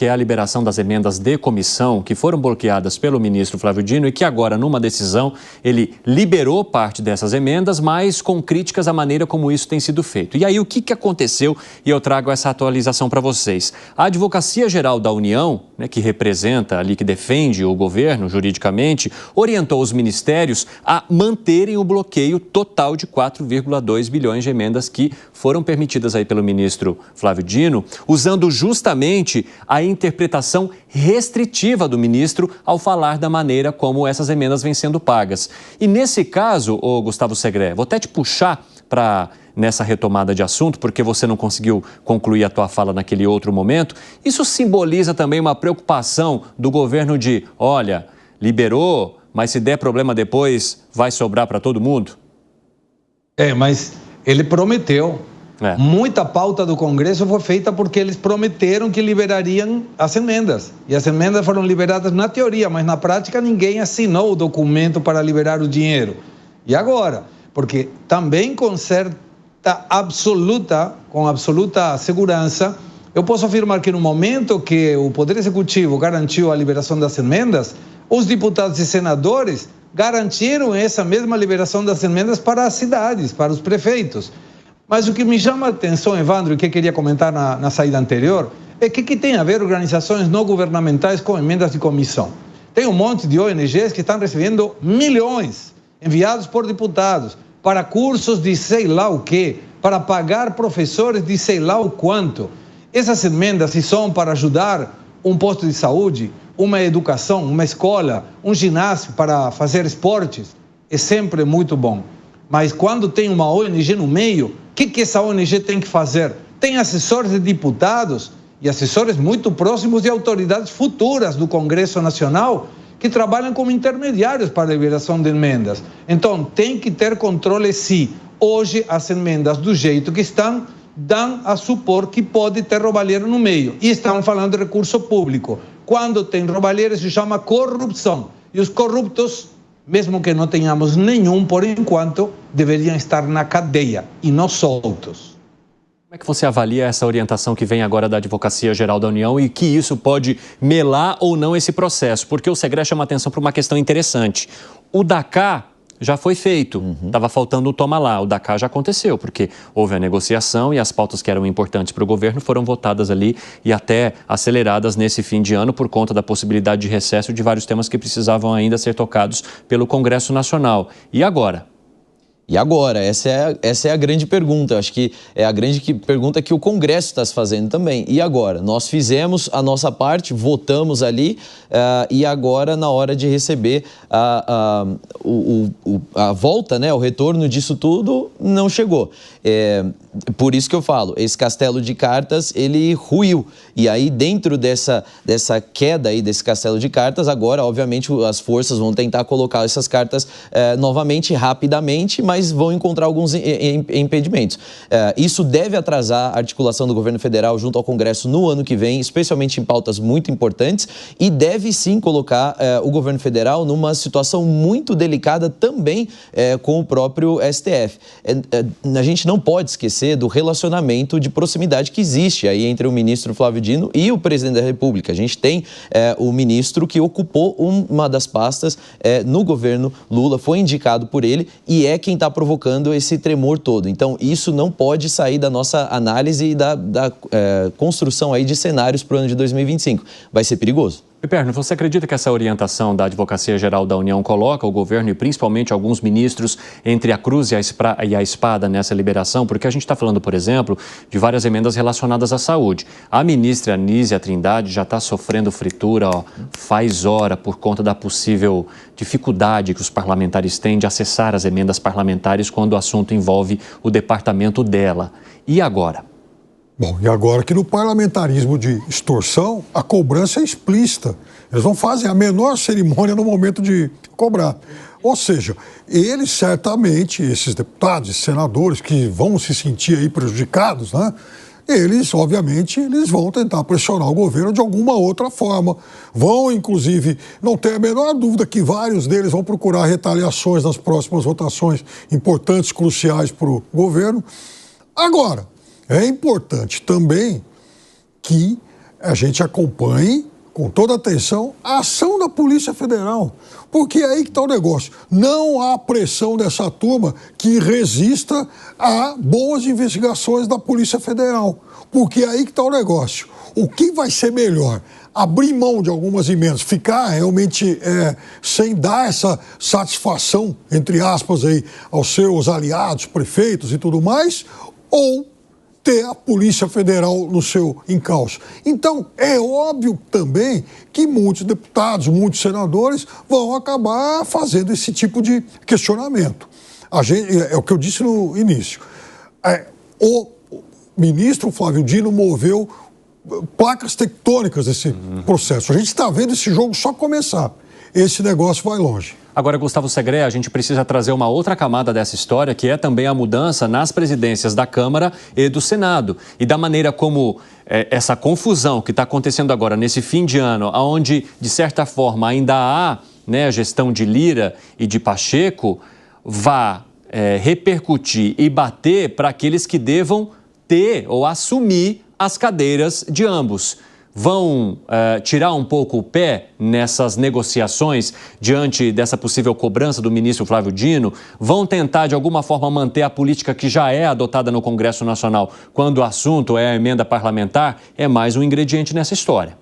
que é a liberação das emendas de comissão, que foram bloqueadas pelo ministro Flávio Dino e que agora, numa decisão, ele liberou parte dessas emendas, mas com críticas à maneira como isso tem sido feito. E aí, o que aconteceu? E eu trago essa atualização para vocês. A Advocacia Geral da União, que representa ali, que defende o governo juridicamente, orientou os ministérios a manterem o bloqueio total de 4,2 bilhões de emendas que foram permitidas aí pelo ministro Flávio Dino, usando justamente a interpretação restritiva do ministro ao falar da maneira como essas emendas vêm sendo pagas. E nesse caso, Gustavo Segré, vou até te puxar para nessa retomada de assunto, porque você não conseguiu concluir a tua fala naquele outro momento. Isso simboliza também uma preocupação do governo de, olha, liberou, mas se der problema depois, vai sobrar para todo mundo? Mas ele prometeu. Muita pauta do Congresso foi feita porque eles prometeram que liberariam as emendas. E as emendas foram liberadas na teoria, mas na prática ninguém assinou o documento para liberar o dinheiro. E agora? Porque também com absoluta segurança, eu posso afirmar que no momento que o Poder Executivo garantiu a liberação das emendas, os deputados e senadores garantiram essa mesma liberação das emendas para as cidades, para os prefeitos. Mas o que me chama a atenção, Evandro, e que eu queria comentar na saída anterior, é que tem a ver organizações não governamentais com emendas de comissão. Tem um monte de ONGs que estão recebendo milhões enviados por deputados para cursos de sei lá o quê, para pagar professores de sei lá o quanto. Essas emendas, se são para ajudar um posto de saúde, uma educação, uma escola, um ginásio para fazer esportes, é sempre muito bom. Mas quando tem uma ONG no meio, o que essa ONG tem que fazer? Tem assessores de deputados e assessores muito próximos de autoridades futuras do Congresso Nacional que trabalham como intermediários para a liberação de emendas. Então, tem que ter controle se hoje as emendas do jeito que estão, dão a supor que pode ter roubalheira no meio. E estão falando de recurso público. Quando tem roubalheira, se chama corrupção. E os corruptos, mesmo que não tenhamos nenhum por enquanto, deveriam estar na cadeia e não soltos. Como é que você avalia essa orientação que vem agora da Advocacia Geral da União e que isso pode melar ou não esse processo? Porque o Segré chama atenção para uma questão interessante. O DACA já foi feito, estava faltando o toma lá. O DACA já aconteceu, porque houve a negociação e as pautas que eram importantes para o governo foram votadas ali e até aceleradas nesse fim de ano por conta da possibilidade de recesso de vários temas que precisavam ainda ser tocados pelo Congresso Nacional. E agora? E agora? Essa é a grande pergunta. Acho que é a grande pergunta que o Congresso está se fazendo também. E agora? Nós fizemos a nossa parte, votamos ali, e agora, na hora de receber a volta, né, o retorno disso tudo, não chegou. Por isso que eu falo, esse castelo de cartas, ele ruiu. E aí, dentro dessa queda aí, desse castelo de cartas, agora, obviamente, as forças vão tentar colocar essas cartas novamente, rapidamente, mas vão encontrar alguns impedimentos. Isso deve atrasar a articulação do governo federal junto ao Congresso no ano que vem, especialmente em pautas muito importantes, e deve sim colocar o governo federal numa situação muito delicada também com o próprio STF. A gente não pode esquecer do relacionamento de proximidade que existe aí entre o ministro Flávio Dino e o presidente da República. A gente tem o ministro que ocupou uma das pastas no governo Lula, foi indicado por ele e é quem está provocando esse tremor todo. Então, isso não pode sair da nossa análise e da construção aí de cenários para o ano de 2025. Vai ser perigoso. Piperno, você acredita que essa orientação da Advocacia Geral da União coloca o governo e principalmente alguns ministros entre a cruz e a espada nessa liberação? Porque a gente está falando, por exemplo, de várias emendas relacionadas à saúde. A ministra Anísia Trindade já está sofrendo fritura faz hora por conta da possível dificuldade que os parlamentares têm de acessar as emendas parlamentares quando o assunto envolve o departamento dela. E agora? Bom, e agora que no parlamentarismo de extorsão, a cobrança é explícita. Eles não fazem a menor cerimônia no momento de cobrar. Ou seja, eles certamente, esses deputados e senadores que vão se sentir aí prejudicados, né? Eles, obviamente, eles vão tentar pressionar o governo de alguma outra forma. Vão, inclusive, não ter a menor dúvida que vários deles vão procurar retaliações nas próximas votações importantes, cruciais para o governo. Agora, é importante também que a gente acompanhe com toda atenção a ação da Polícia Federal, porque é aí que está o negócio. Não há pressão dessa turma que resista a boas investigações da Polícia Federal, porque é aí que está o negócio. O que vai ser melhor? Abrir mão de algumas emendas, ficar realmente sem dar essa satisfação, entre aspas, aí, aos seus aliados, prefeitos e tudo mais, ou ter a Polícia Federal no seu encalço. Então, é óbvio também que muitos deputados, muitos senadores vão acabar fazendo esse tipo de questionamento. É o que eu disse no início. O ministro Flávio Dino moveu placas tectônicas desse processo. A gente está vendo esse jogo só começar. Esse negócio vai longe. Agora, Gustavo Segré, a gente precisa trazer uma outra camada dessa história, que é também a mudança nas presidências da Câmara e do Senado. E da maneira como essa confusão que está acontecendo agora, nesse fim de ano, onde, de certa forma, ainda há, né, a gestão de Lira e de Pacheco, vá repercutir e bater para aqueles que devam ter ou assumir as cadeiras de ambos. Vão tirar um pouco o pé nessas negociações diante dessa possível cobrança do ministro Flávio Dino? Vão tentar, de alguma forma, manter a política que já é adotada no Congresso Nacional quando o assunto é a emenda parlamentar? É mais um ingrediente nessa história.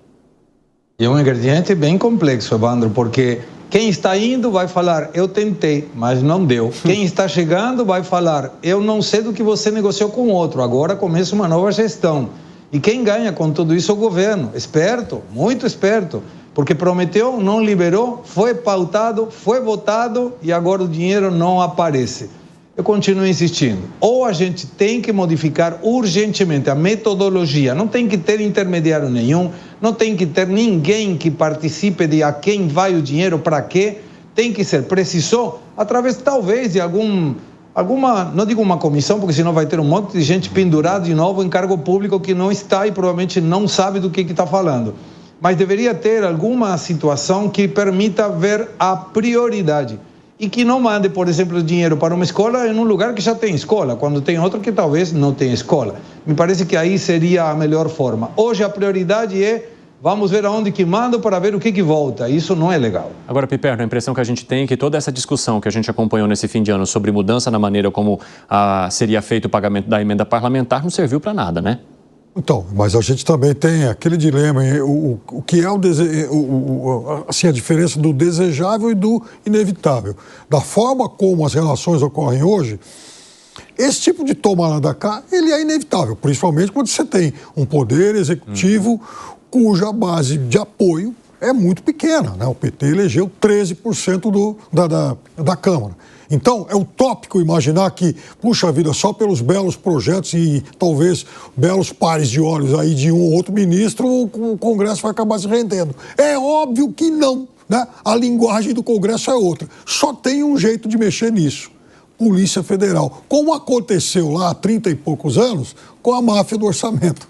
E é um ingrediente bem complexo, Evandro, porque quem está indo vai falar, eu tentei, mas não deu. Quem está chegando vai falar, eu não sei do que você negociou com o outro, agora começa uma nova gestão. E quem ganha com tudo isso é o governo, esperto, muito esperto, porque prometeu, não liberou, foi pautado, foi votado e agora o dinheiro não aparece. Eu continuo insistindo, ou a gente tem que modificar urgentemente a metodologia, não tem que ter intermediário nenhum, não tem que ter ninguém que participe de a quem vai o dinheiro, para quê, tem que ser preciso, através talvez de alguma, não digo uma comissão, porque senão vai ter um monte de gente pendurada de novo em cargo público que não está e provavelmente não sabe do que está falando. Mas deveria ter alguma situação que permita ver a prioridade e que não mande, por exemplo, dinheiro para uma escola em um lugar que já tem escola, quando tem outro que talvez não tenha escola. Me parece que aí seria a melhor forma. Hoje a prioridade é vamos ver aonde que manda para ver o que volta. Isso não é legal. Agora, Piperno, a impressão que a gente tem é que toda essa discussão que a gente acompanhou nesse fim de ano sobre mudança na maneira como seria feito o pagamento da emenda parlamentar não serviu para nada, né? Então, mas a gente também tem aquele dilema, o que é assim, a diferença do desejável e do inevitável. Da forma como as relações ocorrem hoje, esse tipo de toma lá da cá, ele é inevitável, principalmente quando você tem um poder executivo cuja base de apoio é muito pequena, né? O PT elegeu 13% da Câmara. Então, é utópico imaginar que, puxa vida, só pelos belos projetos e talvez belos pares de olhos aí de um ou outro ministro, o Congresso vai acabar se rendendo. É óbvio que não, né? A linguagem do Congresso é outra. Só tem um jeito de mexer nisso. Polícia Federal. Como aconteceu lá há 30 e poucos anos com a máfia do orçamento.